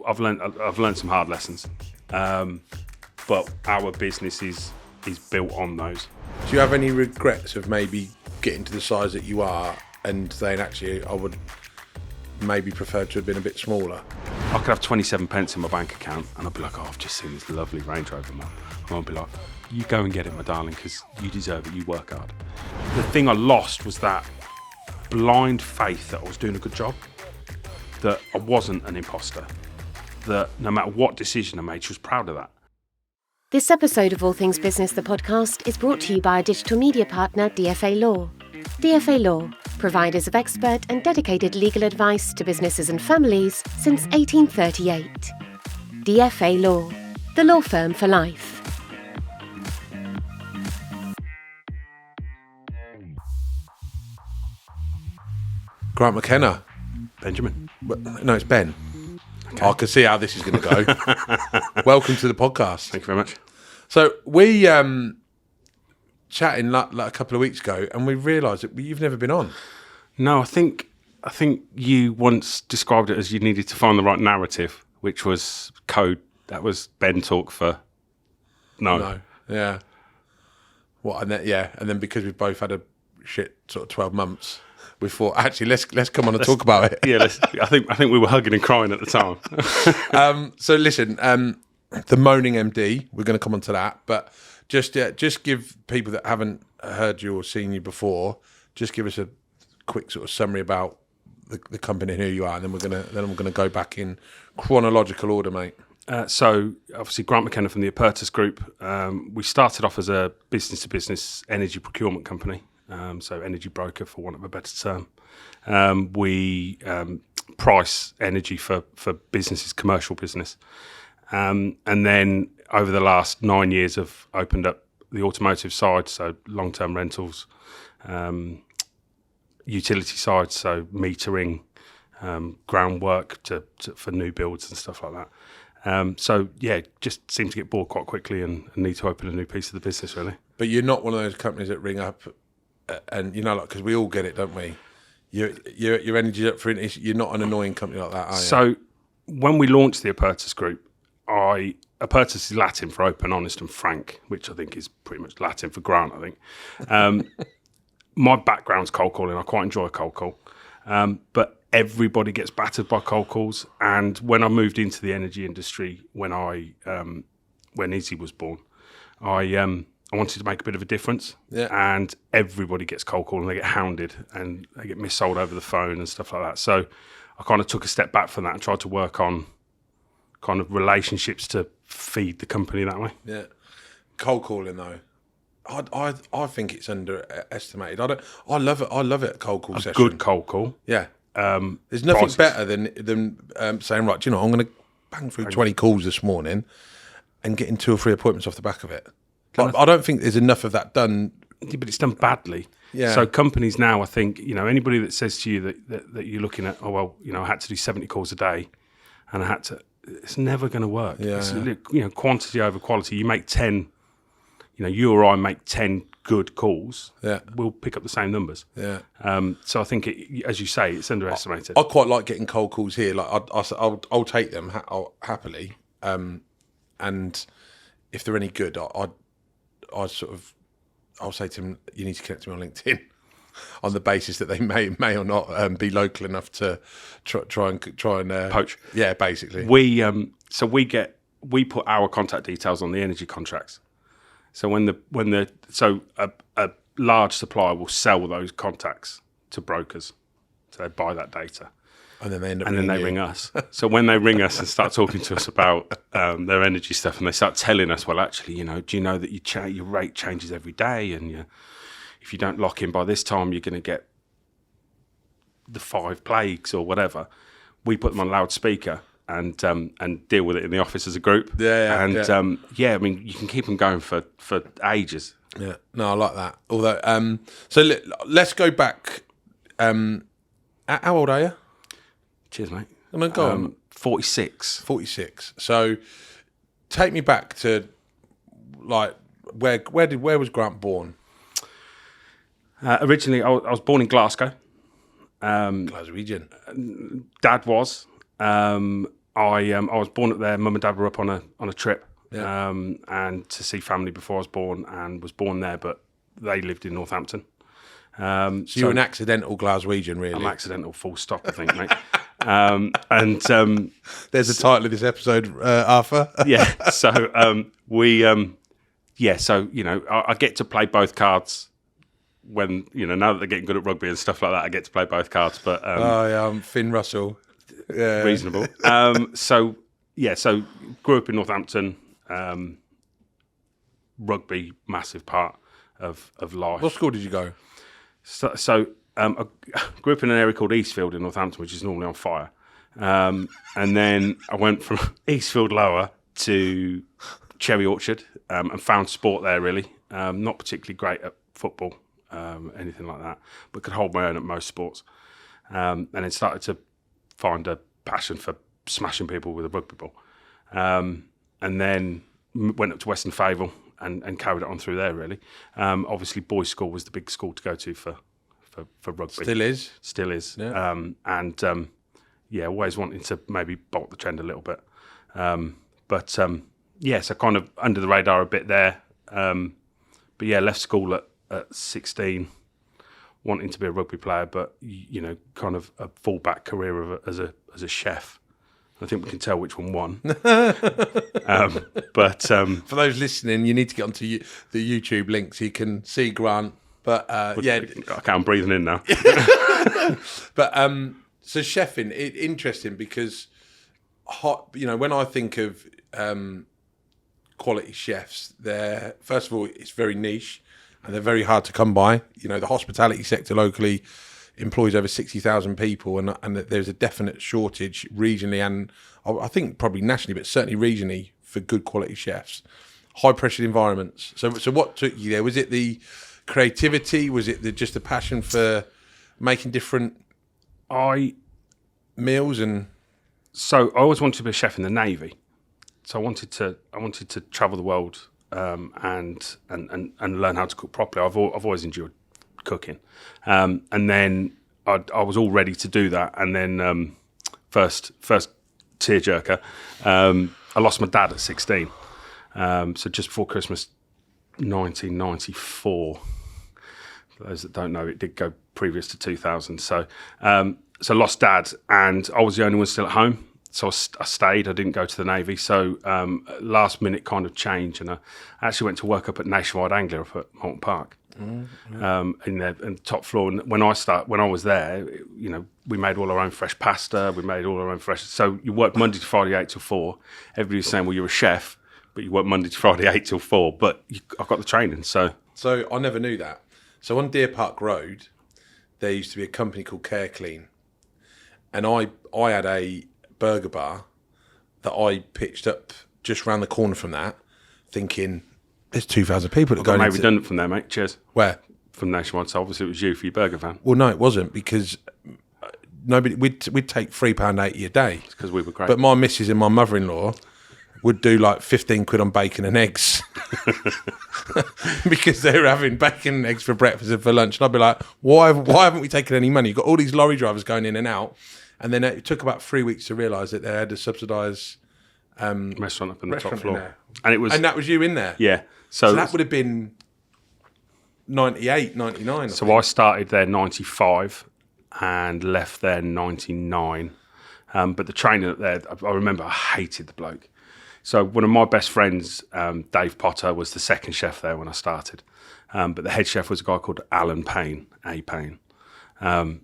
I've learned some hard lessons, but our business is built on those. Do you have any regrets of maybe getting to the size that you are and saying, actually, I would maybe prefer to have been a bit smaller? I could have 27 pence in my bank account and I'd be like, oh, I've just seen this lovely Range Rover, man. And I'd be like, you go and get it, my darling, because you deserve it, you work hard. The thing I lost was that blind faith that I was doing a good job, that I wasn't an imposter, that no matter what decision I made, she was proud of that. This episode of All Things Business, the podcast, is brought to you by our digital media partner, DFA Law. DFA Law, providers of expert and dedicated legal advice to businesses and families since 1838. DFA Law, the law firm for life. Grant McKenna. Benjamin. No, it's Ben. Okay. I can see how this is going to go. Welcome to the podcast. Thank you very much. So we chatting like a couple of weeks ago, and we realised that you've never been on. No, I think you once described it as you needed to find the right narrative, which was code. That was Ben talk for no. Yeah. What? And then because we've both had a shit sort of 12 months, we thought actually let's come on and talk about it. Yeah, I think we were hugging and crying at the time. So listen, the Moaning MD, we're going to come on to that, but just give people that haven't heard you or seen you before, just give us a quick sort of summary about the company and who you are, and then I'm gonna go back in chronological order, mate. So obviously Grant McKenna from the Apertus Group. We started off as a business-to-business energy procurement company, so energy broker for want of a better term. We price energy for businesses, commercial business. And then over the last 9 years have opened up the automotive side, so long-term rentals, utility side, so metering, groundwork for new builds and stuff like that. So yeah, just seem to get bored quite quickly and need to open a new piece of the business, really. But you're not one of those companies that ring up and, you know, like, because we all get it, don't we? Your energy's up for it. You're not an annoying company like that, are you? So when we launched the Apertus Group, Apertus is Latin for open, honest and frank, which I think is pretty much Latin for Grant, I think. My background's cold calling. I quite enjoy a cold call. But everybody gets battered by cold calls. And when I moved into the energy industry, when Izzy was born, I wanted to make a bit of a difference. Yeah. And everybody gets cold called and they get hounded and they get missold over the phone and stuff like that. So I kind of took a step back from that and tried to work on kind of relationships to feed the company that way. Yeah. Cold calling though, I think it's underestimated. I love it. I love it. Cold call session. Good cold call. Yeah. There's nothing better than saying, right, do you know, I'm going to bang through 20 calls this morning and getting 2 or 3 appointments off the back of it. Like, I don't think there's enough of that done. Yeah, but it's done badly. Yeah. So companies now, I think, you know, anybody that says to you that you're looking at, oh, well, you know, I had to do 70 calls a day and I had to, it's never going to work. Yeah. It's, you know, quantity over quality. You make 10, you know, you or I make 10 good calls. Yeah. We'll pick up the same numbers. Yeah. So I think, as you say, it's underestimated. I quite like getting cold calls here. Like I'll take them happily. And if they're any good, I'll say to them, you need to connect to me on LinkedIn, on the basis that they may or not be local enough to try and poach. Yeah, basically. We put our contact details on the energy contracts. So a large supplier will sell those contacts to brokers, so they buy that data. And then they end up ring us. So when they ring us and start talking to us about their energy stuff, and they start telling us, well, actually, you know, do you know that your rate changes every day, and if you don't lock in by this time, you're going to get the 5 plagues or whatever. We put them on loudspeaker and deal with it in the office as a group. I mean, you can keep them going for ages. Yeah, no, I like that. Although, so let's go back. How old are you? Cheers, mate. I mean, go on. 46. 46. So, take me back to like where was Grant born? Originally, I was born in Glasgow. Glaswegian. Dad was. I was born up there. Mum and Dad were up on a trip, Yeah. and to see family before I was born, and was born there, but they lived in Northampton. So you're an accidental Glaswegian, really. I'm accidental, full stop, I think, mate. And There's the title of this episode, Arthur. yeah, so so I get to play both cards when now that they're getting good at rugby and stuff like that. I get to play both cards, but I'm Finn Russell. Yeah. reasonable. So grew up in Northampton. Rugby, massive part of life. What school did you go? I grew up in an area called Eastfield in Northampton, which is normally on fire. And then I went from Eastfield Lower to Cherry Orchard and found sport there, really. Not particularly great at football, anything like that, but could hold my own at most sports. And then started to find a passion for smashing people with a rugby ball. And then went up to Western Fayville and carried it on through there, really. Obviously, boys' school was the big school to go to for rugby. Still is. Yeah. Always wanting to maybe bolt the trend a little bit. So kind of under the radar a bit there. Left school at 16, wanting to be a rugby player, but kind of a fallback career as a chef. I think we can tell which one won. For those listening, you need to get onto the YouTube link so you can see Grant. But okay, I'm breathing in now. But so chefing, interesting because when I think of quality chefs, they're first of all it's very niche and they're very hard to come by. The hospitality sector locally employs over 60,000 people, and there's a definite shortage regionally and I think probably nationally, but certainly regionally for good quality chefs. High pressured environments. So what took you there? Was it the creativity? Was it just the passion for making different meals? And so I always wanted to be a chef in the Navy. So I wanted to travel the world and learn how to cook properly. I've always enjoyed cooking, and then I was all ready to do that. And then first tearjerker, I lost my dad at 16. So just before Christmas, 1994. For those that don't know, it did go previous to 2000. So lost dad, and I was the only one still at home. So I stayed. I didn't go to the Navy. So last minute kind of change, and I actually went to work up at Nationwide Anglia up at Moulton Park, in the top floor. And when I was there, we made all our own fresh pasta. We made all our own fresh. So you work Monday to Friday 8 till 4. Everybody was saying, well, you're a chef, but you work Monday to Friday 8 till 4. But I got the training. So I never knew that. So on Deer Park Road, there used to be a company called Care Clean, and I had a burger bar that I pitched up just round the corner from that, thinking there's 2,000 people that go. Made redundant from there, mate. Cheers. Where? From Nationwide. So obviously it was you for your burger van. Well, no, it wasn't, because nobody. We'd take £3.80 a day Because we were great. But my missus and my mother-in-law would do like 15 quid on bacon and eggs because they were having bacon and eggs for breakfast and for lunch. And I'd be like, why haven't we taken any money? You've got all these lorry drivers going in and out. And then it took about 3 weeks to realise that they had to subsidise restaurant up on the top restaurant floor. And that was you in there? Yeah. So that would have been 98, 99. So I started there 95 and left there 99. But the training up there, I remember I hated the bloke. So one of my best friends, Dave Potter, was the second chef there when I started. But the head chef was a guy called Alan Payne, A. Payne. And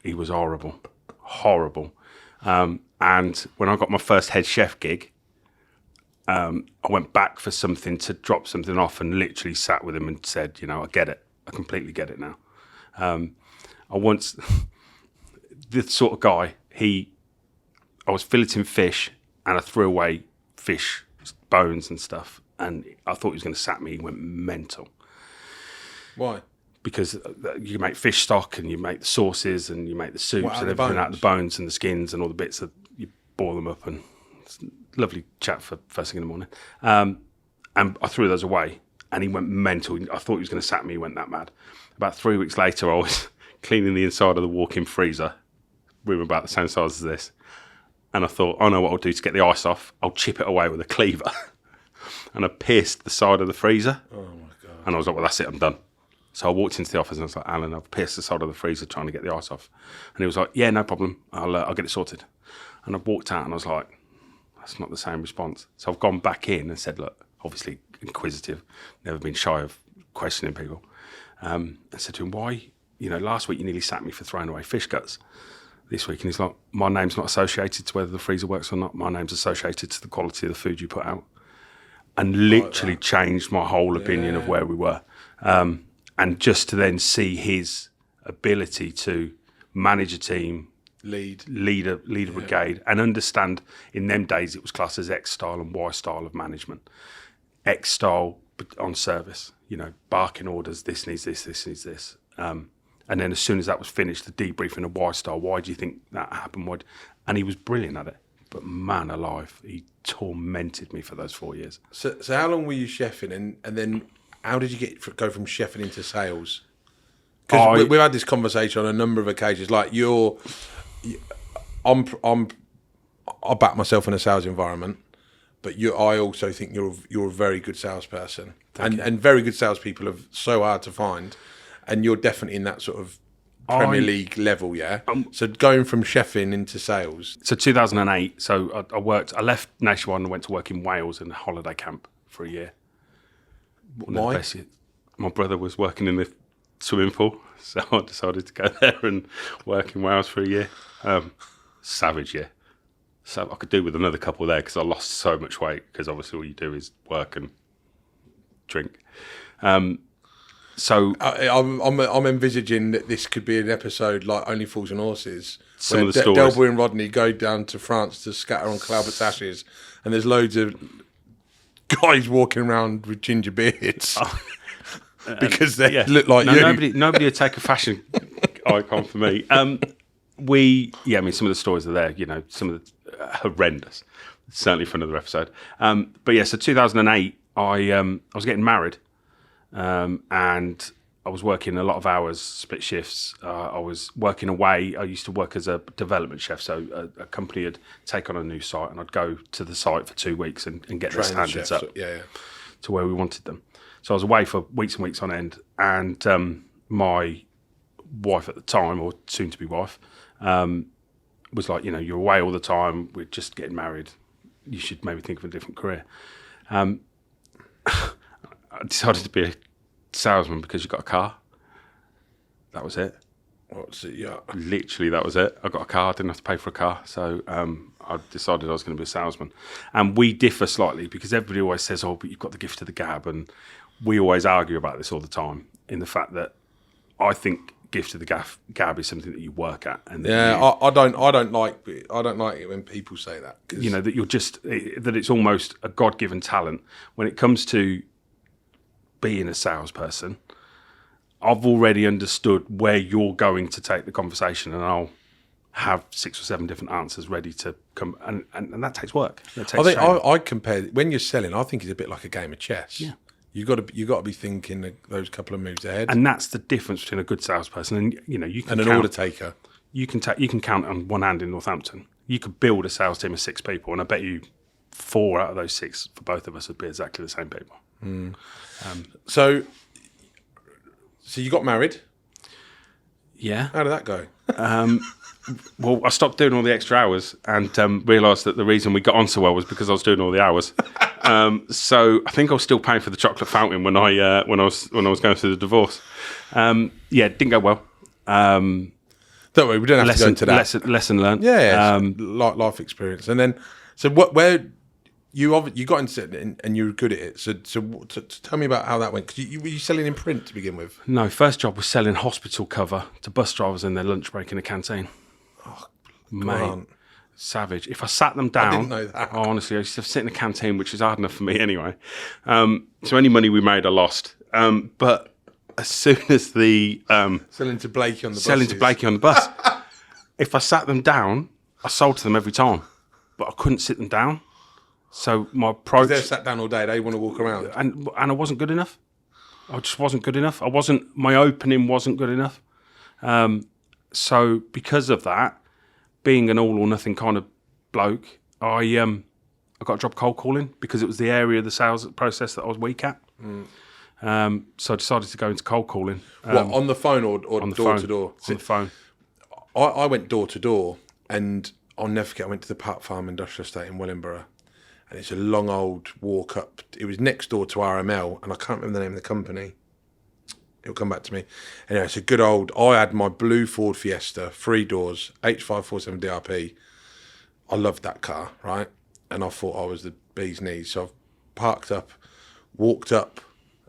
he was horrible. And when I got my first head chef gig, I went back for something to drop something off and literally sat with him and said, I get it. I completely get it now. The sort of guy, I was filleting fish and I threw away fish bones and stuff, and I thought he was going to sack me. He went mental. Why? Because you make fish stock and you make the sauces and you make the soups and everything out of the bones and the skins and all the bits that you boil them up, and it's a lovely chat for first thing in the morning. And I threw those away and he went mental. I thought he was going to sack me. He went that mad. About 3 weeks later, I was cleaning the inside of the walk-in freezer, room about the same size as this, And I thought, I know what I'll do to get the ice off. I'll chip it away with a cleaver. And I pierced the side of the freezer. Oh, my God. And I was like, well, that's it, I'm done. So I walked into the office and I was like, Alan, I've pierced the side of the freezer trying to get the ice off. And he was like, yeah, no problem. I'll get it sorted. And I walked out and I was like, that's not the same response. So I've gone back in and said, look, obviously inquisitive, never been shy of questioning people. I said to him, why, last week you nearly sacked me for throwing away fish guts. This week, and he's like, my name's not associated to whether the freezer works or not. My name's associated to the quality of the food you put out. And literally changed my whole opinion of where we were. And just to then see his ability to manage a team, lead a brigade, and understand, in them days it was classed as X style and Y style of management. X style on service, barking orders, this needs this, this needs this. And then as soon as that was finished, the debriefing of Y style, why do you think that happened? And he was brilliant at it. But man alive, he tormented me for those 4 years. So how long were you chefing, and then how did you go from chefing into sales? Because we've had this conversation on a number of occasions. Like I back myself in a sales environment, but I also think you're a very good salesperson, and very good salespeople are so hard to find, and you're definitely in that sort of Premier League level, yeah. So going from chefing into sales. So 2008. So I left Nationwide and went to work in Wales in a holiday camp for a year. Why? My brother was working in the swimming pool, so I decided to go there and work in Wales for a year. Savage, yeah. So I could do with another couple there because I lost so much weight, because obviously all you do is work and drink. So I'm envisaging that this could be an episode like Only Fools and Horses. Some of the stories. Delboy and Rodney go down to France to scatter on Claubert's ashes, and there's loads of guys walking around with ginger beards because they look like you. Nobody would take a fashion icon for me. Some of the stories are there. Some of the horrendous. Certainly for another episode. So 2008, I was getting married. And I was working a lot of hours, split shifts. I was working away. I used to work as a development chef. So a company would take on a new site, and I'd go to the site for 2 weeks and get their standards up to where we wanted them. So I was away for weeks and weeks on end. And my wife at the time, or soon-to-be wife, was like, you're away all the time. We're just getting married. You should maybe think of a different career. I decided to be a salesman because you got a car. That was it. What's it? Yeah. Literally, that was it. I got a car. I didn't have to pay for a car. So I decided I was going to be a salesman. And we differ slightly because everybody always says, oh, but you've got the gift of the gab. And we always argue about this all the time, in the fact that I think gift of the gab is something that you work at. And I don't like it when people say that. That you're just, that it's almost a God-given talent. When it comes to being a salesperson, I've already understood where you're going to take the conversation, and I'll have 6 or 7 different answers ready to come, and that takes work. I compare, when you're selling, I think it's a bit like a game of chess. Yeah, you got to be thinking those couple of moves ahead, and that's the difference between a good salesperson and you can and an order taker. You can count on one hand in Northampton. You could build a sales team of 6 people, and I bet you 4 out of those 6 for both of us would be exactly the same people. So you got married. Yeah. How did that go? Well, I stopped doing all the extra hours and realised that the reason we got on so well was because I was doing all the hours. So I think I was still paying for the chocolate fountain when I was going through the divorce. Didn't go well. Don't worry, we don't have to go into that. Lesson learned. Yeah, life experience. And then, so where you got into it and you were good at it. So tell me about how that went. Because were you selling in print to begin with? No, first job was selling hospital cover to bus drivers in their lunch break in a canteen. Oh, mate, savage. If I sat them down, I didn't know that. Honestly, I used to sit in a canteen, which is hard enough for me anyway. So any money we made, I lost. But as soon as the selling to Blakey on the bus, if I sat them down, I sold to them every time, but I couldn't sit them down. So my approach... They're sat down all day, they want to walk around. And I wasn't good enough. I just wasn't good enough. My opening wasn't good enough. So because of that, being an all or nothing kind of bloke, I got a job cold calling because it was the area of the sales process that I was weak at. So I decided to go into cold calling. What, on the phone or on the door phone, to door? On the phone. I went door to door, and I'll never forget, I went to the Pat Farm Industrial Estate in Wellingborough, and it's a long old walk up. It was next door to RML, and I can't remember the name of the company. It'll come back to me. Anyway, it's a good old... I had my blue Ford Fiesta, 3 doors, H547 DRP. I loved that car, right? And I thought I was the bee's knees. So I've parked up, walked up,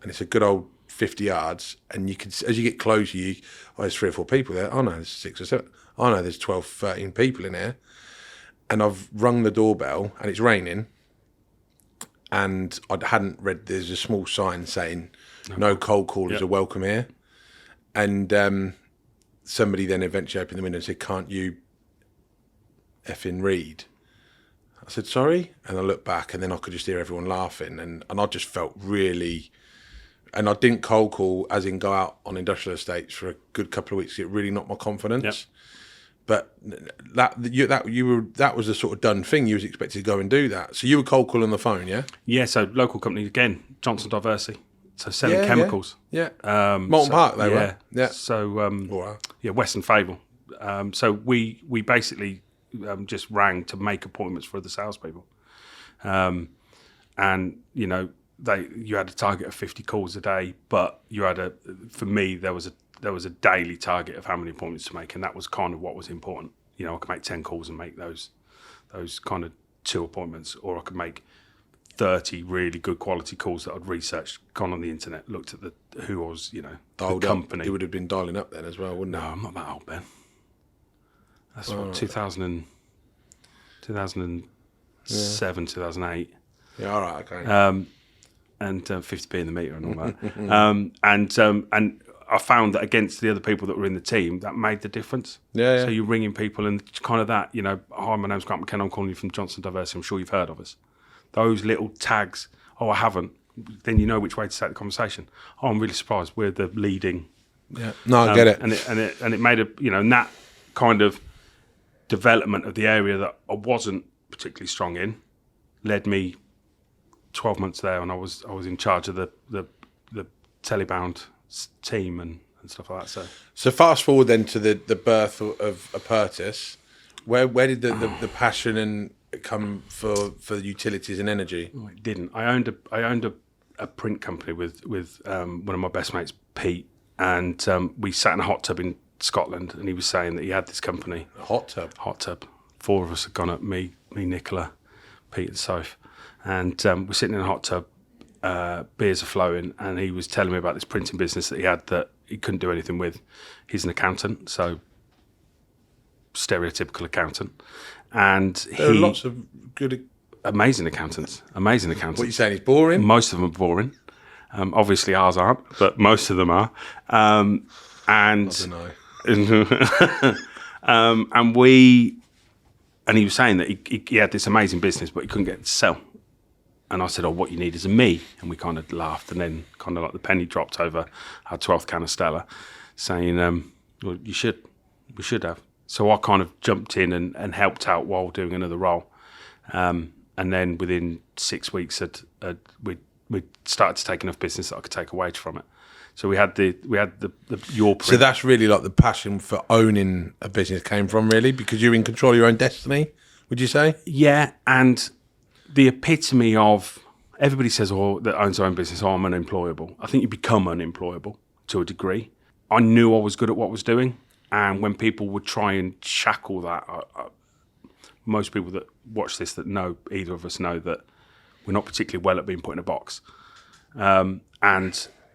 and it's a good old 50 yards. And you can, as you get closer, there's 3 or 4 people there. Oh no, there's 6 or 7. Oh no, there's 12, 13 people in here. And I've rung the doorbell, and it's raining. And I hadn't read, there's a small sign saying, no cold callers are welcome here. And somebody then eventually opened the window and said, can't you effing read? I said, sorry? And I looked back, and then I could just hear everyone laughing. And I just felt really... And I didn't cold call, as in go out on industrial estates for a good couple of weeks. It really knocked my confidence. Yep. But that was a sort of done thing. You was expected to go and do that. So you were cold calling on the phone, yeah? Yeah, so local company, again, Johnson Diversity. So selling chemicals. Yeah. Molten Park, they were. Yeah. So, Western Fable. So we basically just rang to make appointments for the salespeople. And, you know, you had a target of 50 calls a day, but for me, there was a daily target of how many appointments to make, and that was kind of what was important. You know, I could make 10 calls and make those kind of 2 appointments, or I could make 30 really good quality calls that I'd researched, gone on the internet, looked at who was, you know, the company. It would have been dialing up then as well, wouldn't it? No, I'm not that old, Ben. That's what, 2007, 2008. Yeah, all right, okay. And 50p in the meter and all that. And I found that against the other people that were in the team, that made the difference. Yeah. So you're ringing people and kind of that, you know, hi, my name's Grant McKenna, I'm calling you from Johnson Diversity, I'm sure you've heard of us. Those little tags, oh, I haven't, then you know which way to take the conversation. Oh, I'm really surprised, we're the leading. Yeah, no, I get it. And it made and that kind of development of the area that I wasn't particularly strong in led me 12 months there, and I was in charge of the telebound team and stuff like that. So fast forward then to the birth of Apertus. Where did the passion and come for utilities and energy? Oh, it didn't. I owned a print company with one of my best mates, Pete, and we sat in a hot tub in Scotland, and he was saying that he had this company. A hot tub. 4 of us had gone up. Me, Nicola, Pete, and Soph. And we're sitting in a hot tub, beers are flowing, and he was telling me about this printing business that he had that he couldn't do anything with. He's an accountant, so stereotypical accountant. And there are lots of good... Amazing accountants. What are you saying, he's boring? Most of them are boring. Obviously ours aren't, but most of them are. And I don't know. And he was saying that he had this amazing business, but he couldn't get it to sell. And I said, oh, what you need is a me. And we kind of laughed, and then kind of like the penny dropped over our 12th can of Stella, saying, well, we should have. So I kind of jumped in and helped out while doing another role. And then within 6 weeks, we started to take enough business that I could take a wage from it. So we had your print. So that's really like the passion for owning a business came from, really, because you're in control of your own destiny, would you say? Yeah, and the epitome of everybody says, oh, that owns their own business, oh, I'm unemployable. I think you become unemployable to a degree. I knew I was good at what I was doing, and when people would try and shackle that, most people that watch this that know either of us know that we're not particularly well at being put in a box, and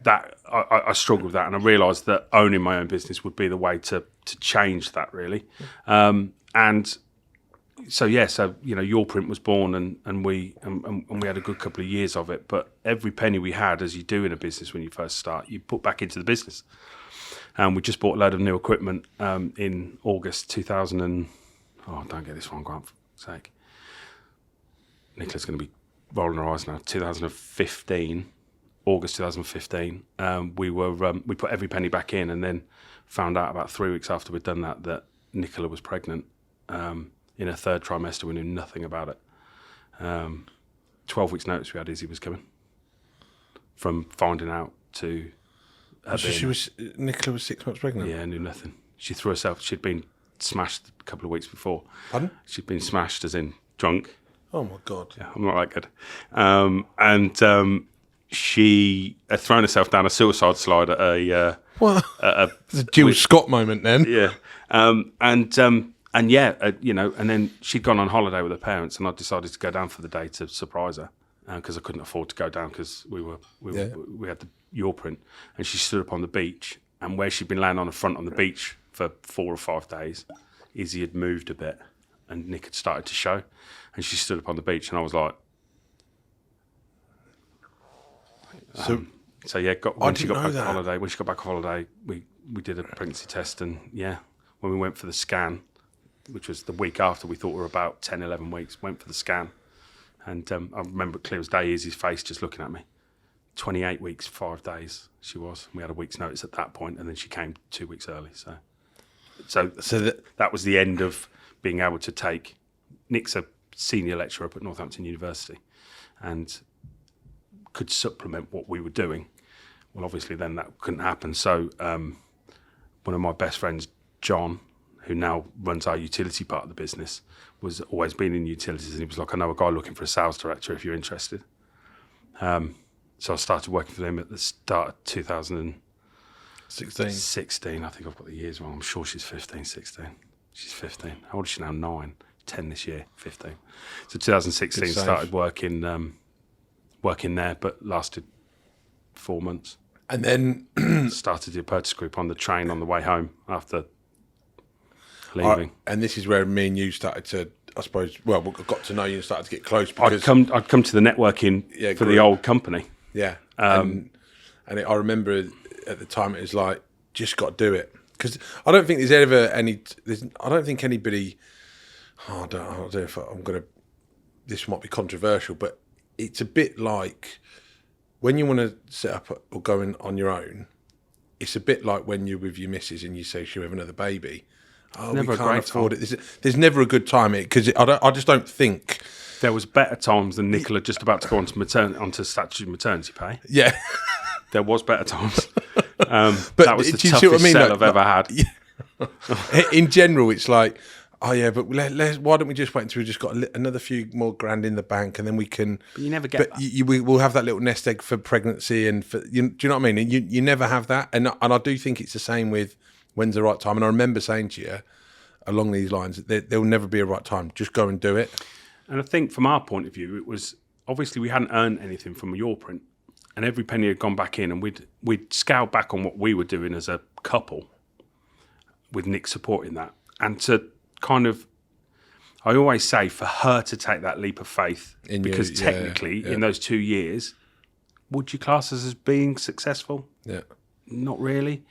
that I struggled with that, and I realised that owning my own business would be the way to change that, really. And so you know, your print was born, and we had a good couple of years of it. But every penny we had, as you do in a business when you first start, you put back into the business. And we just bought a load of new equipment in August 2000 and don't get this wrong, Grant, for sake. Nicola's going to be rolling her eyes now. 2015. August 2015, we put every penny back in, and then found out about 3 weeks after we'd done that Nicola was pregnant. in her third trimester. We knew nothing about it. 12 weeks notice we had Izzy was coming. From finding out to her Nicola was 6 months pregnant? Yeah, knew nothing. She threw herself, she'd been smashed a couple of weeks before. Pardon? She'd been smashed as in drunk. Oh my God. Yeah, I'm not that good. She had thrown herself down a suicide slide at a... What? It's a Jill Scott moment then. Yeah. And then she'd gone on holiday with her parents, and I decided to go down for the day to surprise her because I couldn't afford to go down because we had the yaw print, and she stood up on the beach, and where she'd been laying on the front on the beach for 4 or 5 days, Izzy had moved a bit, and Nick had started to show, and she stood up on the beach, and I was like, when she got back off holiday, we did a pregnancy test, and when we went for the scan, which was the week after, we thought we were about 10, 11 weeks, went for the scan, and I remember clear as day Izzy's face just looking at me. 28 weeks, 5 days she was. We had a week's notice at that point, and then she came 2 weeks early. So that was the end of being able to take. Nick's a senior lecturer up at Northampton University, and could supplement what we were doing. Well, obviously then that couldn't happen. So one of my best friends, John, who now runs our utility part of the business, was always been in utilities, and he was like, I know a guy looking for a sales director if you're interested. So I started working for them at the start of 2016. I think I've got the years wrong. I'm sure she's 15, 16. She's 15. How old is she now? 9, 10 this year, 15. So 2016 started working there, but lasted 4 months. And then started the Apertus Group on the train on the way home after leaving. And this is where me and you started to, I suppose, we got to know you and started to get close. Because I'd come to the networking for the old company. Yeah. I remember at the time it was like, just got to do it. Because I don't think there's ever any, I don't think anybody, I don't know if I'm going to, this might be controversial, but it's a bit like when you want to set up or go in on your own, it's a bit like when you're with your missus and you say she'll have another baby. Oh, we can't afford it. There's never a good time because I just don't think there was better times than Nicola just about to go onto statutory maternity pay. Yeah, there was better times. But that was the toughest sell I've ever had. Yeah. In general, it's like, oh yeah, but why don't we just wait until we've just got another few more grand in the bank, and then we can. But you never get that. We'll have that little nest egg for pregnancy, and do you know what I mean? You never have that, and I do think it's the same with when's the right time. And I remember saying to you along these lines, there'll never be a right time. Just go and do it. And I think from our point of view, it was obviously we hadn't earned anything from your print, and every penny had gone back in, and we'd scaled back on what we were doing as a couple, with Nick supporting that, and to kind of, I always say for her to take that leap of faith, because technically in those 2 years, would you class us as being successful? Yeah, not really.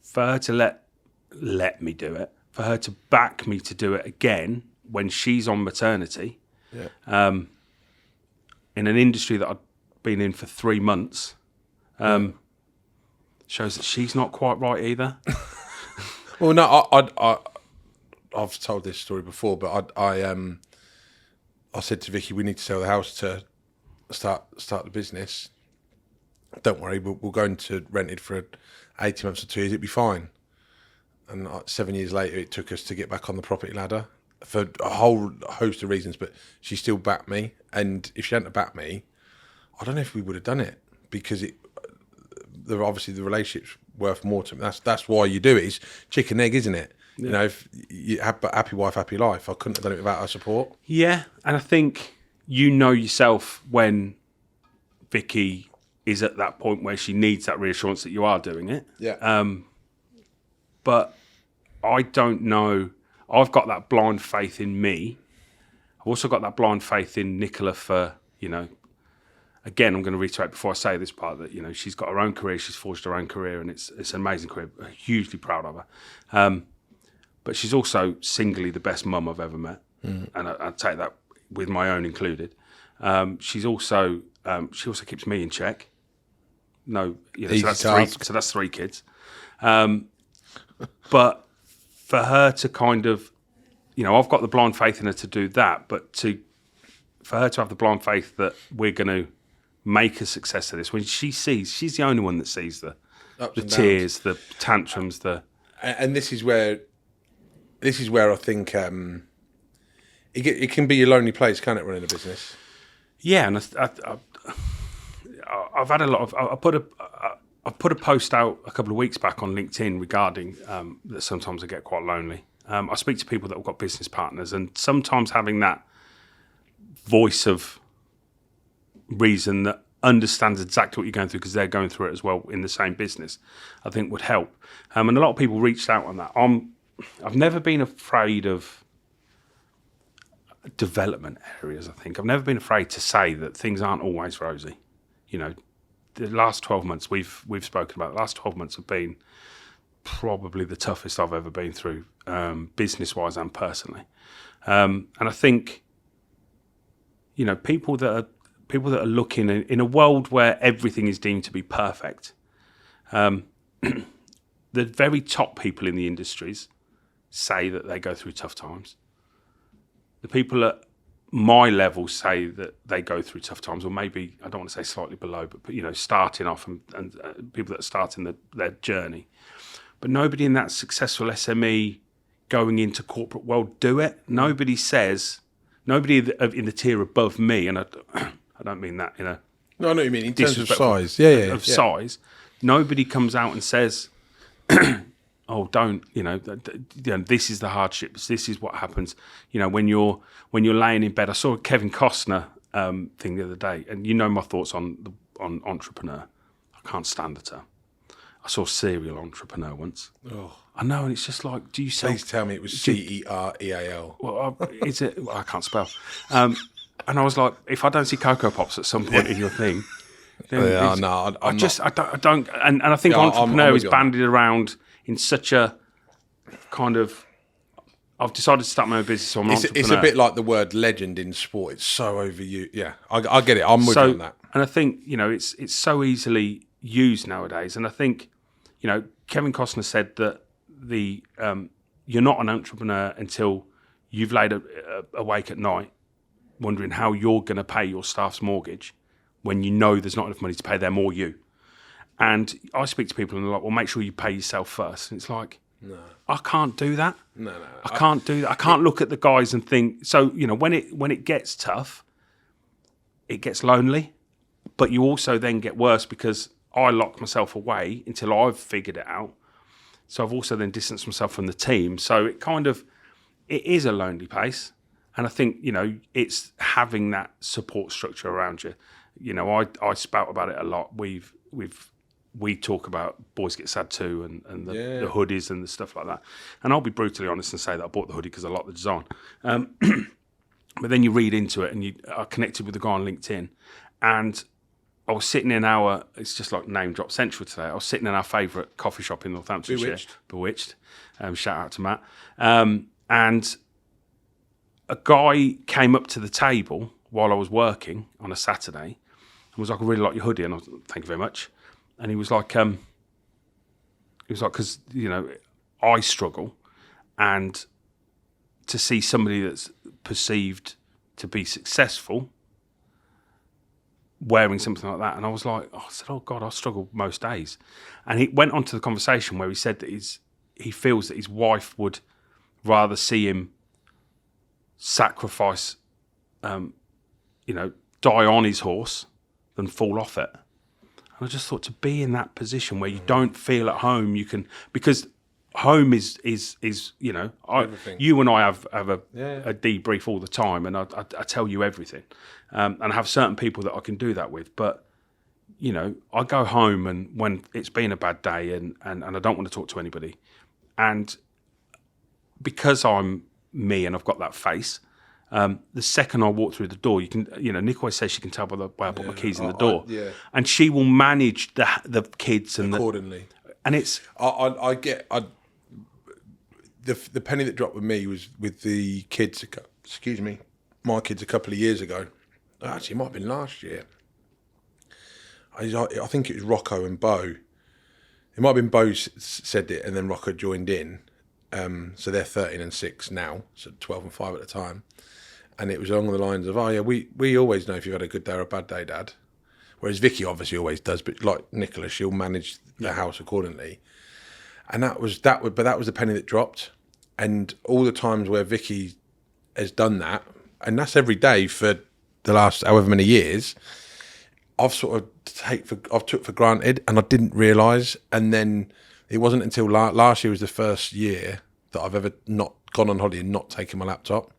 For her to let me do it, for her to back me to do it again when she's on maternity, in an industry that I'd been in for 3 months, shows that she's not quite right either. Well, no, I've told this story before, but I said to Vicky, we need to sell the house to start the business. Don't worry, we'll go into rented for 18 months or 2 years, it'd be fine. And 7 years later, it took us to get back on the property ladder for a whole host of reasons, but she still backed me. And if she hadn't backed me, I don't know if we would have done it, because obviously the relationship's worth more to me. That's why you do it. It's chicken egg, isn't it? Yeah. You know, if you have happy wife, happy life. I couldn't have done it without her support. Yeah, and I think you know yourself when Vicky is at that point where she needs that reassurance that you are doing it. Yeah. But I don't know. I've got that blind faith in me. I've also got that blind faith in Nicola for, again, I'm going to reiterate before I say this part that, she's got her own career, she's forged her own career, and it's an amazing career. I'm hugely proud of her. But she's also singly the best mum I've ever met. And I take that with my own included. She also keeps me in check. No, so that's 3 kids. But for her to kind of, I've got the blind faith in her to do that, but for her to have the blind faith that we're going to make a success of this, when she's the only one that sees the tears, the tantrums, and this is where I think it can be a lonely place, can't it, running a business? Yeah, and I've had a lot of. I put a post out a couple of weeks back on LinkedIn regarding that sometimes I get quite lonely. I speak to people that have got business partners, and sometimes having that voice of reason that understands exactly what you're going through because they're going through it as well in the same business, I think would help. And a lot of people reached out on that. I've never been afraid of development areas, I think. I've never been afraid to say that things aren't always rosy. The last 12 months we've spoken about, the last 12 months have been probably the toughest I've ever been through, business-wise and personally. And I think, people that are looking in a world where everything is deemed to be perfect, the very top people in the industries say that they go through tough times. The people at my level say that they go through tough times, or maybe, I don't want to say slightly below, but starting off and people that are starting their journey. But nobody in that successful SME going into corporate world do it. Nobody in the tier above me, and I don't mean that in a... No, I know what you mean, in terms of size. Size. Nobody comes out and says, oh, don't, this is the hardships. This is what happens. When you're laying in bed. I saw a Kevin Costner thing the other day, and my thoughts on entrepreneur. I can't stand the term. I saw serial entrepreneur once. Oh, I know, and it's just like, do you sell? Please tell me it was CEREAL. Well, is it? Well, I can't spell. And I was like, if I don't see Cocoa Pops at some point in your thing, then I don't. And I think entrepreneur is bandied around in such a kind of, I've decided to start my own business, so I'm an entrepreneur. It's a bit like the word legend in sport. It's so overused. Yeah, I get it. I'm with you on that. And I think, it's so easily used nowadays. And I think, Kevin Costner said that you're not an entrepreneur until you've laid awake at night wondering how you're going to pay your staff's mortgage when there's not enough money to pay them or you. And I speak to people and they're like, well, make sure you pay yourself first. And it's like, no, I can't do that. No. I can't do that. I can't look at the guys and think, so, when it gets tough, it gets lonely, but you also then get worse because I lock myself away until I've figured it out. So I've also then distanced myself from the team. So it is a lonely place. And I think, it's having that support structure around you. I spout about it a lot. We talk about Boys Get Sad Too and the hoodies and the stuff like that. And I'll be brutally honest and say that I bought the hoodie because I like the design. But then you read into it and I connected with the guy on LinkedIn, and I was sitting in it's just like name drop central today. I was sitting in our favourite coffee shop in Northamptonshire. Bewitched. Shout out to Matt. And a guy came up to the table while I was working on a Saturday and was like, I really like your hoodie. And I was like, thank you very much. And he was like, because, I struggle, and to see somebody that's perceived to be successful wearing something like that. And I was like, I said, oh God, I struggle most days. And he went on to the conversation where he said that he feels that his wife would rather see him sacrifice, die on his horse than fall off it. And I just thought, to be in that position where you don't feel at home, because home is you and I have a debrief all the time, and I tell you everything, and I have certain people that I can do that with. But I go home, and when it's been a bad day, and I don't want to talk to anybody, and because I'm me and I've got that face, the second I walk through the door, you can, Nick always says she can tell by the way I put my keys in the door, and she will manage the kids and accordingly. And it's the penny that dropped with me was with the kids. My kids a couple of years ago. Actually, it might have been last year. I think it was Rocco and Bo. It might have been Bo said it, and then Rocco joined in. So they're 13 and 6 now, so 12 and 5 at the time. And it was along the lines of, oh yeah, we always know if you've had a good day or a bad day, Dad. Whereas Vicky obviously always does, but like Nicola, she'll manage the house accordingly. And that was the penny that dropped. And all the times where Vicky has done that, and that's every day for the last however many years, I've sort of took for granted, and I didn't realise. And then it wasn't until last year was the first year that I've ever not gone on holiday and not taken my laptop.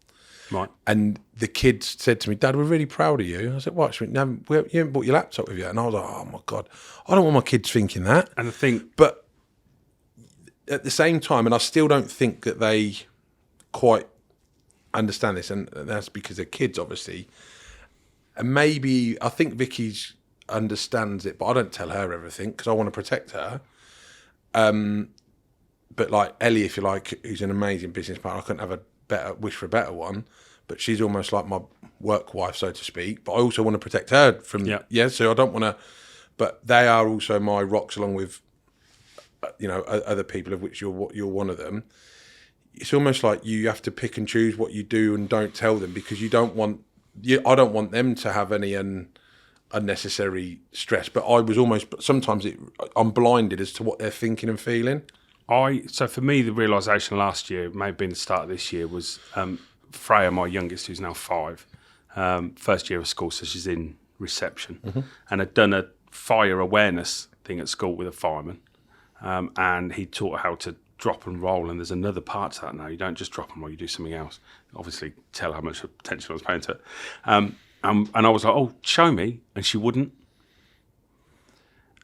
Right. And the kids said to me, Dad, we're really proud of you. I said, what? She went, no, you haven't brought your laptop with you. And I was like, oh my God, I don't want my kids thinking that. And I think, but at the same time, and I still don't think that they quite understand this, and that's because they're kids, obviously. And maybe, I think Vicky understands it, but I don't tell her everything because I want to protect her. But like Ellie, if you like, who's an amazing business partner, I couldn't have wish for a better one, but she's almost like my work wife, so to speak. But I also want to protect her from, so I don't want to, but they are also my rocks, along with, other people, of which you're one of them. It's almost like you have to pick and choose what you do and don't tell them, because I don't want them to have any unnecessary stress. But sometimes I'm blinded as to what they're thinking and feeling. So for me, the realisation last year, may have been the start of this year, was Freya, my youngest, who's now 5, first year of school, so she's in reception, and had done a fire awareness thing at school with a fireman, and he taught her how to drop and roll, and there's another part to that now. You don't just drop and roll, you do something else. Obviously, tell how much attention I was paying to it. And I was like, oh, show me, and she wouldn't.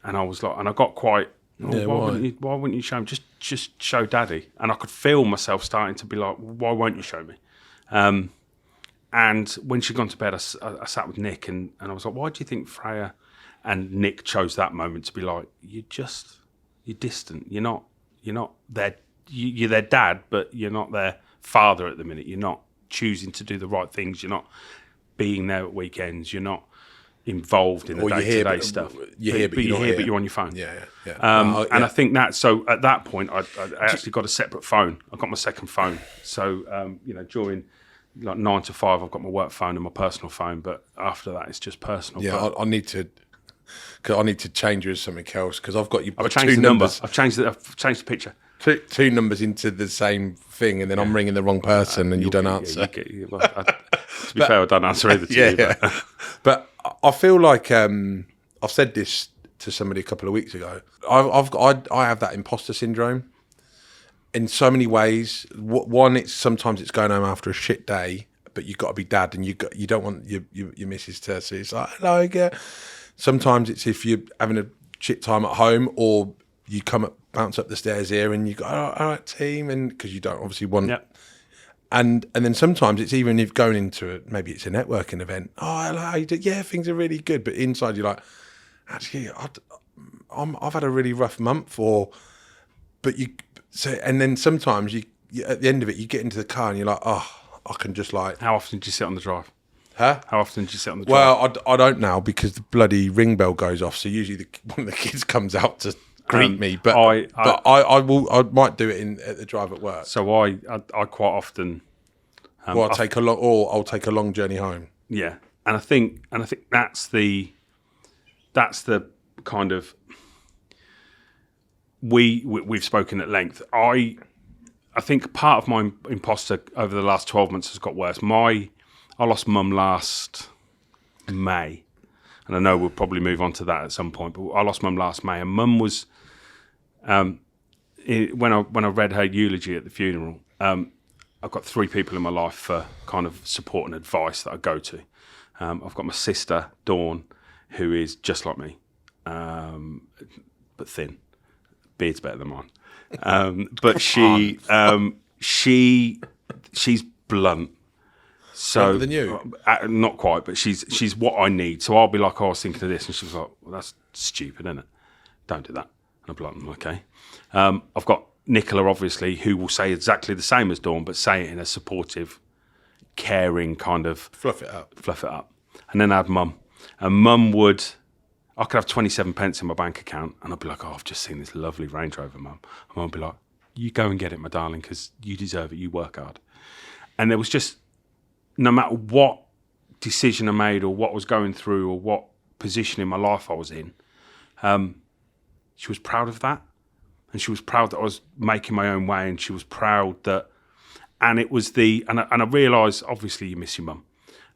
And I was like, and I got quite... why wouldn't you show me? Just show Daddy. And I could feel myself starting to be like, why won't you show me? And when she'd gone to bed, I sat with Nick, and I was like, why do you think Freya and Nick chose that moment to be like, you're distant. You're not you're their dad, but you're not their father at the minute. You're not choosing to do the right things. You're not being there at weekends. You're not involved in the day-to-day stuff. You're here, but you're on your phone. Yeah. And I think that, so at that point, I actually got a separate phone. I got my second phone. So, during like 9 to 5, I've got my work phone and my personal phone. But after that, it's just personal. Yeah, I need to change you as something else, because I've got you. I've changed the number. I've changed the picture. Two numbers into the same thing, and then I'm ringing the wrong person, and you don't answer. To be fair, I don't answer either to you. Yeah. But I feel like I've said this to somebody a couple of weeks ago. I have that imposter syndrome in so many ways. One, it's sometimes it's going home after a shit day, but you've got to be Dad, and you don't want your missus to say, it's like, hello, yeah. Sometimes it's if you're having a shit time at home, or you bounce up the stairs here, and you go, all right, team, and because you don't obviously want. Yep. And then sometimes it's even if going into maybe it's a networking event. Oh, hello, how you do? Yeah, things are really good, but inside you're like, actually, I've had a really rough month, and then sometimes you at the end of it, you get into the car and you're like, oh, I can just like. How often do you sit on the drive? Huh? How often do you sit on the drive? Well, I don't now, because the bloody ring bell goes off. So usually one of the kids comes out to greet me, but I might do it at the drive at work. So I quite often. I'll take a long journey home. Yeah, and I think that's the kind of we've spoken at length. I think part of my imposter over the last 12 months has got worse. I lost Mum last May, and I know we'll probably move on to that at some point. But I lost Mum last May, and Mum was when I read her eulogy at the funeral. I've got 3 people in my life for kind of support and advice that I go to. I've got my sister Dawn, who is just like me, but thin. Beard's better than mine, but she's blunt. So Better than you? Not quite, but she's what I need. So I'll be like, oh, I was thinking of this, and she was like, well, that's stupid, isn't it? Don't do that. And I'll be like, okay. I've got Nicola, obviously, who will say exactly the same as Dawn, but say it in a supportive, caring kind of... Fluff it up. And then I have Mum. And I could have 27 pence in my bank account, and I'd be like, oh, I've just seen this lovely Range Rover, Mum. And Mum would be like, you go and get it, my darling, because you deserve it. You work hard. And there was just, no matter what decision I made or what was going through or what position in my life I was in, she was proud of that. And she was proud that I was making my own way, and she was proud that, and it was and I realised, obviously, you miss your mum.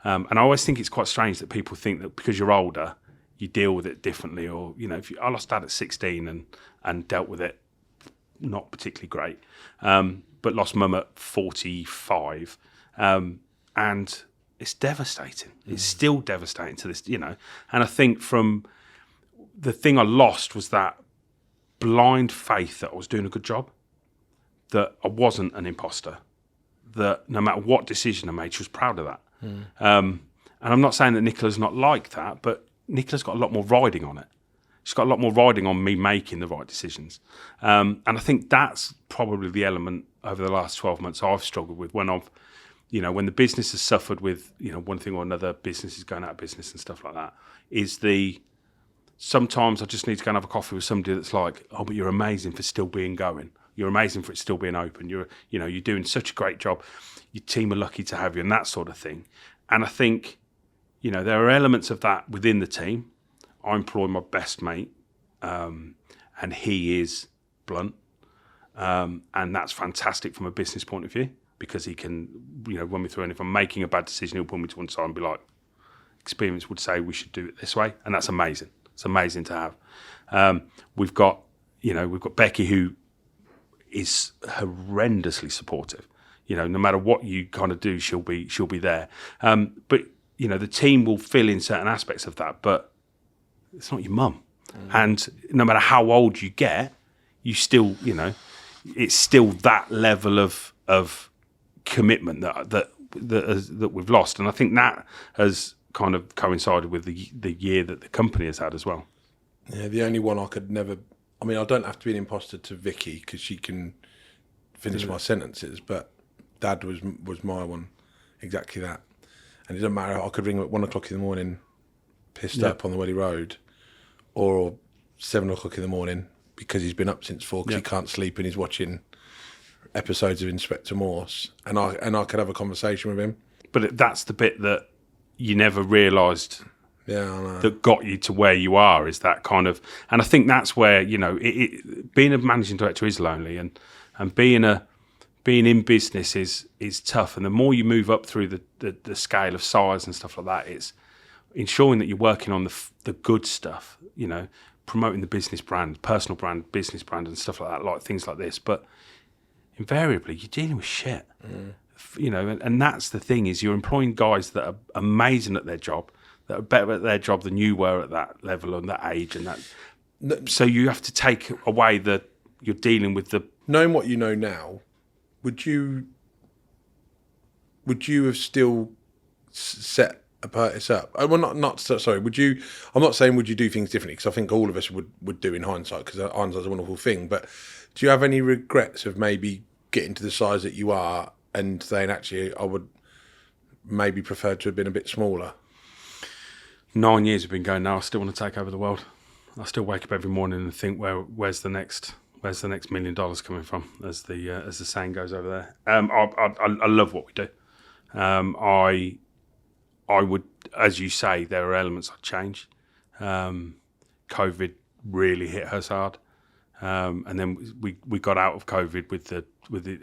And I always think it's quite strange that people think that because you're older, you deal with it differently. Or, you know, I lost dad at 16 and dealt with it not particularly great, but lost mum at 45. And it's devastating. It's still devastating to this, you know. And I think from the thing I lost was that blind faith that I was doing a good job, that I wasn't an imposter, that no matter what decision I made, she was proud of that. And I'm not saying that Nicola's not like that, but Nicola's got a lot more riding on it. She's got a lot more riding on me making the right decisions. And I think that's probably the element over the last 12 months I've struggled with when when the business has suffered with, one thing or another, businesses going out of business and stuff like that, is sometimes I just need to go and have a coffee with somebody that's like, oh, but you're amazing for still being going. You're amazing for it still being open. You're doing such a great job. Your team are lucky to have you, and that sort of thing. And I think, there are elements of that within the team. I employ my best mate, and he is blunt. And that's fantastic from a business point of view, because he can, run me through. And if I'm making a bad decision, he'll pull me to one side and be like, experience would say we should do it this way. And that's amazing. It's amazing to have. We've got Becky, who is horrendously supportive. No matter what you kind of do, she'll be there. But the team will fill in certain aspects of that, but it's not your mum. And no matter how old you get, you still, it's still that level of commitment that we've lost. And I think that has kind of coincided with the year that the company has had as well. Yeah, the only one I could never, I don't have to be an imposter to Vicky because she can finish my sentences, but Dad was my one, exactly that. And it doesn't matter, I could ring him at 1 o'clock in the morning, pissed up on the Welly Road, or 7 o'clock in the morning because he's been up since 4 because he can't sleep and he's watching episodes of Inspector Morse, and I could have a conversation with him. But that's the bit that you never realised that got you to where you are, is that kind of, and I think that's where, being a managing director is lonely, and being in business is tough. And the more you move up through the scale of size and stuff like that, it's ensuring that you're working on the good stuff, promoting the business brand, personal brand, business brand and stuff like that, like things like this. But invariably you're dealing with shit, and that's the thing, is you're employing guys that are amazing at their job, that are better at their job than you were at that level and that age, and that. So you have to take away that you're dealing with the. Knowing what you know now, would you have still set Apertus up? Well, sorry. Would you? I'm not saying would you do things differently, because I think all of us would do in hindsight, because hindsight's a wonderful thing. But do you have any regrets of maybe getting to the size that you are and saying, actually, I would maybe prefer to have been a bit smaller? 9 years have been going now. I still want to take over the world. I still wake up every morning and think, where's the next $1 million coming from? As the saying goes over there. I love what we do. I would, as you say, there are elements I'd change. COVID really hit us hard. And then we got out of COVID with the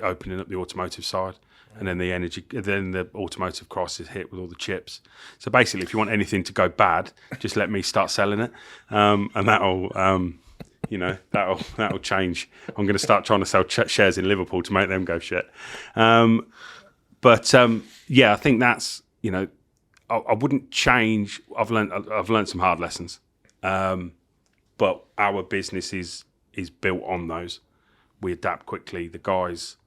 opening up the automotive side, and then the automotive crisis hit with all the chips. So basically, if you want anything to go bad, just let me start selling it, and that'll that'll change. I'm going to start trying to sell shares in Liverpool to make them go shit. I think that's I wouldn't change. I've learned some hard lessons, but our business is built on those. We adapt quickly. The guys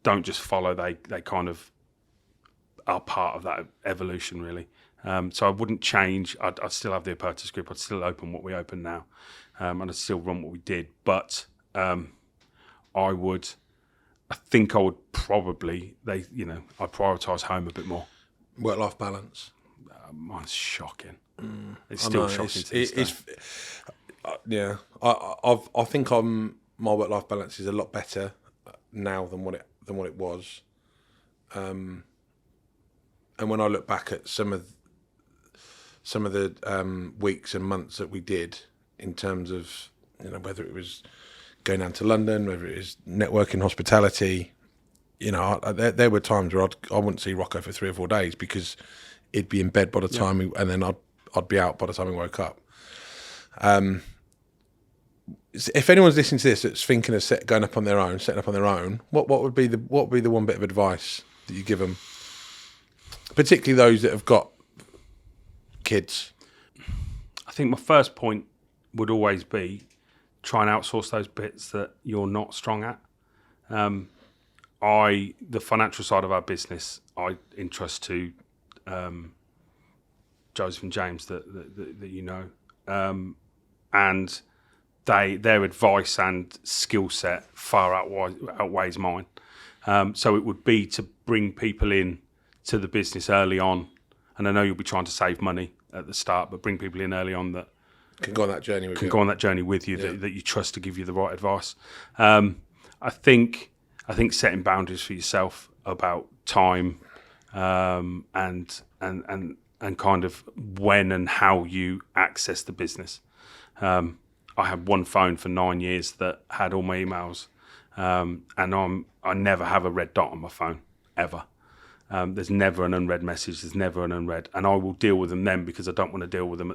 don't just follow. They kind of are part of that evolution, really. So I wouldn't change. I'd still have the Apertus Group. I'd still open what we open now, and I'd still run what we did. But I think I would probably I'd prioritise home a bit more. Work-life balance. Mine's shocking. It's still shocking to this day. Yeah, I think I'm my work-life balance is a lot better now than what it was. And when I look back at some of the weeks and months that we did, in terms of, you know, whether it was going down to London, whether it was networking, hospitality, you know, there were times where I wouldn't see Rocco for 3 or 4 days because he'd be in bed by the time and then I'd be out by the time he woke up. If anyone's listening to this that's thinking of setting up on their own, what would be the one bit of advice that you give them, particularly those that have got kids? I think my first point would always be try and outsource those bits that you're not strong at. The financial side of our business, I entrust to Joseph and James that you know, and their advice and skill set far outweighs mine. So it would be to bring people in to the business early on, and I know you'll be trying to save money at the start, but bring people in early on that can go on that journey with you. That you trust to give you the right advice. I think setting boundaries for yourself about time, and kind of when and how you access the business. I had one phone for 9 years that had all my emails, and I never have a red dot on my phone ever. There's never an unread message. There's never an unread, and I will deal with them then because I don't want to deal with them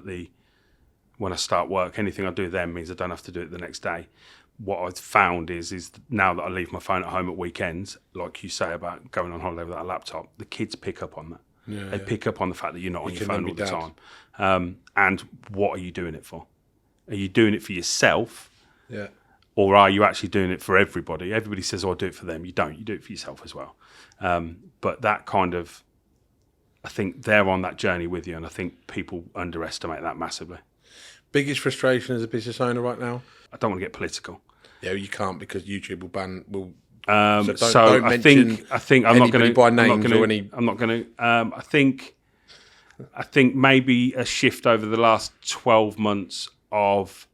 when I start work. Anything I do then means I don't have to do it the next day. What I've found is now that I leave my phone at home at weekends, like you say about going on holiday without a laptop, the kids pick up on that. They pick up on the fact that you're not on your phone all the time. And what are you doing it for? Are you doing it for yourself? Yeah. Or are you actually doing it for everybody? Everybody says, "Oh, I'll do it for them." You don't. You do it for yourself as well. But that kind of, I think they're on that journey with you, and I think people underestimate that massively. Biggest frustration as a business owner right now? I don't want to get political. Yeah, you can't because YouTube will ban. So I think I'm not going to by names or any. I'm not going to. I think maybe a shift over the last 12 months of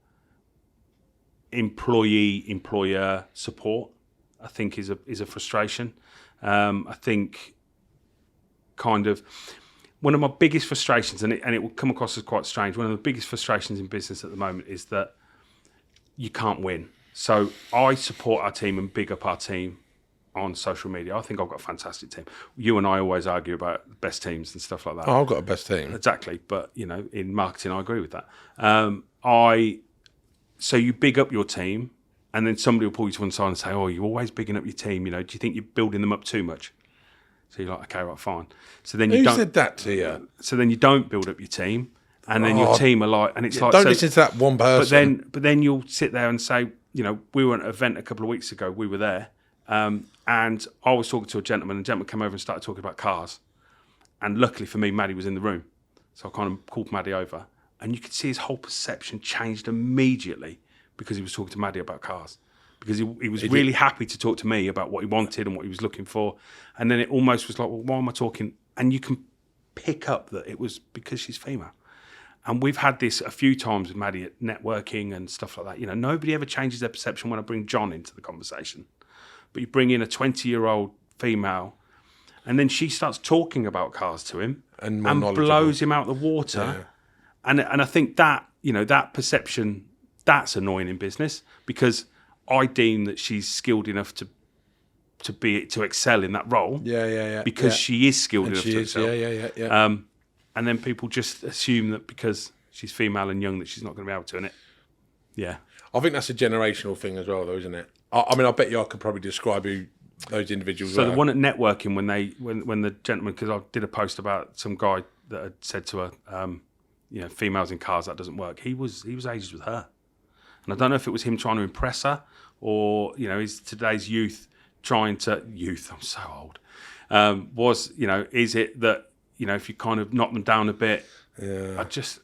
employee-employer support, I think is a frustration. I think kind of one of my biggest frustrations, and it will come across as quite strange, one of the biggest frustrations in business at the moment is that you can't win. So I support our team and big up our team on social media. I think I've got a fantastic team. You and I always argue about the best teams and stuff like that. Oh, I've got a best team. Exactly. But, you know, in marketing, I agree with that. So you big up your team, and then somebody will pull you to one side and say, "Oh, you're always bigging up your team. You know, do you think you're building them up too much?" So you're like, "Okay, right, fine." So then Who said that to you? So then you don't build up your team, and then your team are like, and it's like, don't listen to that one person. But then you'll sit there and say, you know, we were at an event a couple of weeks ago. We were there, and I was talking to a gentleman, and the gentleman came over and started talking about cars. And luckily for me, Maddie was in the room, so I kind of called Maddie over, and you could see his whole perception changed immediately because he was talking to Maddie about cars. Because he was really happy to talk to me about what he wanted and what he was looking for. And then it almost was like, well, why am I talking? And you can pick up that it was because she's female. And we've had this a few times with Maddie at networking and stuff like that. You know, nobody ever changes their perception when I bring John into the conversation. But you bring in a 20-year-old female, and then she starts talking about cars to him and blows him out the water. Yeah. And I think that, you know, that perception, that's annoying in business because I deem that she's skilled enough to excel in that role. Yeah. Because she is skilled enough to excel. Yeah. And then people just assume that because she's female and young that she's not going to be able to. And I think that's a generational thing as well, though, isn't it? I mean, I bet you I could probably describe who those individuals were. So the one at networking when the gentleman, because I did a post about some guy that had said to her, you know, females in cars, that doesn't work. He was ages with her. And I don't know if it was him trying to impress her or, you know, is today's youth I'm so old. Is it that, you know, if you kind of knock them down a bit, it's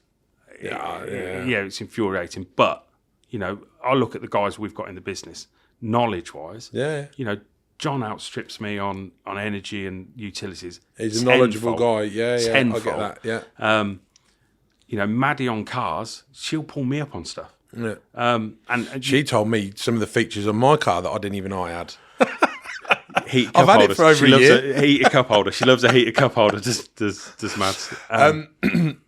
infuriating. But, you know, I look at the guys we've got in the business, knowledge-wise. Yeah. You know, John outstrips me on energy and utilities. He's a knowledgeable guy. Yeah, tenfold. I get that, yeah. You know, Maddie on cars, she'll pull me up on stuff. Yeah. And She told me some of the features on my car that I didn't even know I had. heated I've cup had holder. it for over She a loves year. a heated cup holder. She loves a heated cup holder. Just mad.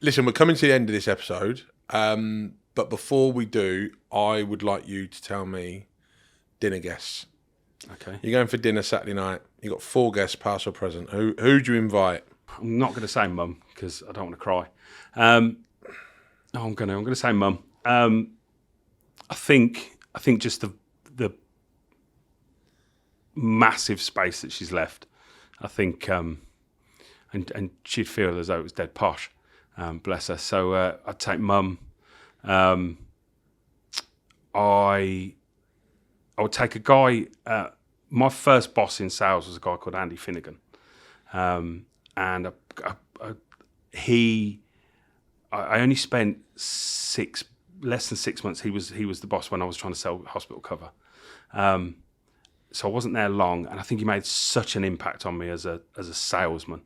Listen, we're coming to the end of this episode. But before we do, I would like you to tell me dinner guests. Okay. You're going for dinner Saturday night. You got 4 guests, past or present. Who do you invite? I'm not going to say mum because I don't want to cry. I'm going to say mum. I think just the massive space that she's left. I think, and she'd feel as though it was dead posh. Bless her. So I'd take mum. I would take a guy. My first boss in sales was a guy called Andy Finnegan, and I only spent less than 6 months. He was the boss when I was trying to sell hospital cover, so I wasn't there long, and I think he made such an impact on me as a salesman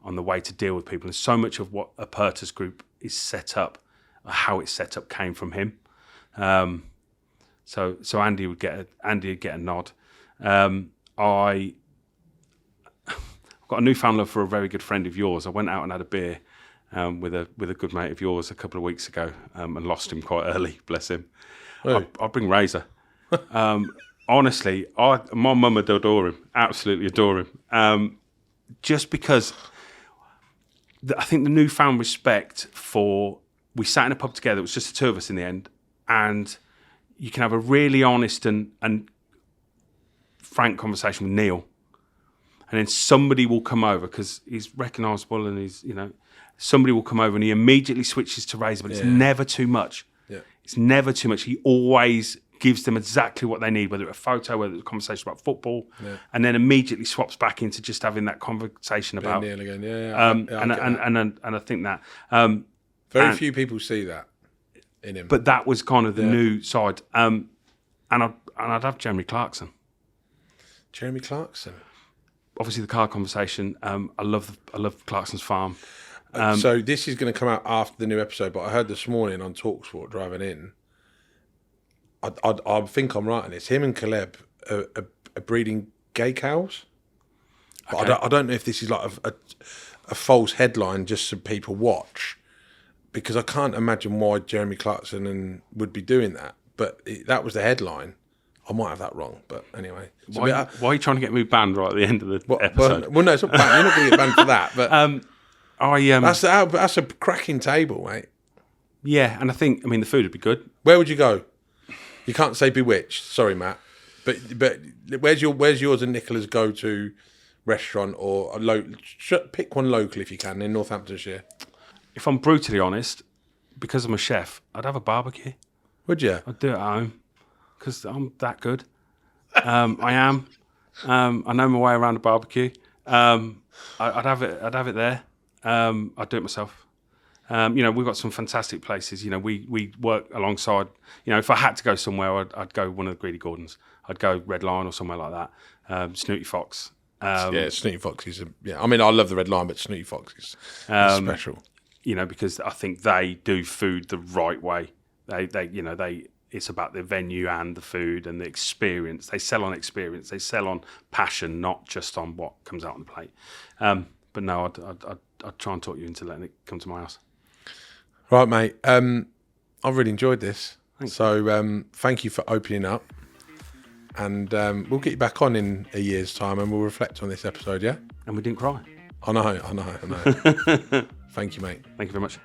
on the way to deal with people. And so much of what Apertus Group is set up, how it's set up, came from him. So Andy would get a nod. I've got a newfound love for a very good friend of yours. I went out and had a beer with a good mate of yours a couple of weeks ago, and lost him quite early. Bless him. I'll bring Razor. Honestly, my mum would adore him. Absolutely adore him. Just because I think the newfound respect for. We sat in a pub together. It was just the 2 of us in the end, and you can have a really honest and frank conversation with Neil, and then somebody will come over because he's recognisable and he's, somebody will come over and he immediately switches to Razor, but it's never too much. Yeah. It's never too much. He always gives them exactly what they need, whether it's a photo, whether it's a conversation about football, and then immediately swaps back into just having that conversation about Neil again. And I think that very few people see that in him. But that was kind of the new side. And I'd have Jeremy Clarkson. Jeremy Clarkson. Obviously, the car conversation. I love Clarkson's farm. So this is going to come out after the new episode, but I heard this morning on TalkSport driving in. I think I'm right on this. Him and Caleb are breeding gay cows. But Okay. I don't know if this is like a false headline just so people watch, because I can't imagine why Jeremy Clarkson would be doing that. But that was the headline. I might have that wrong, but anyway. Why are you trying to get me banned right at the end of the episode? Well, no, it's not banned. You're not going to get banned for that. But that's a cracking table, mate. Yeah, and I think the food would be good. Where would you go? You can't say Bewitched. Sorry, Matt. But where's yours and Nicola's go-to restaurant or pick one local if you can in Northamptonshire? If I'm brutally honest, because I'm a chef, I'd have a barbecue. Would you? I'd do it at home because I'm that good. I am. I know my way around a barbecue. I'd have it there. I'd do it myself. We've got some fantastic places. We work alongside. If I had to go somewhere, I'd go one of the Greedy Gordons. I'd go Red Lion or somewhere like that. Snooty Fox. Snooty Fox is I love the Red Lion, but Snooty Fox is special. Because I think they do food the right way. It's about the venue and the food and the experience. They sell on experience. They sell on passion, not just on what comes out on the plate. But no, I'd try and talk you into letting it come to my house. Right, mate. I've really enjoyed this. Thanks. So thank you for opening up. And we'll get you back on in a year's time and we'll reflect on this episode, yeah? And we didn't cry. I know. Thank you, mate. Thank you very much.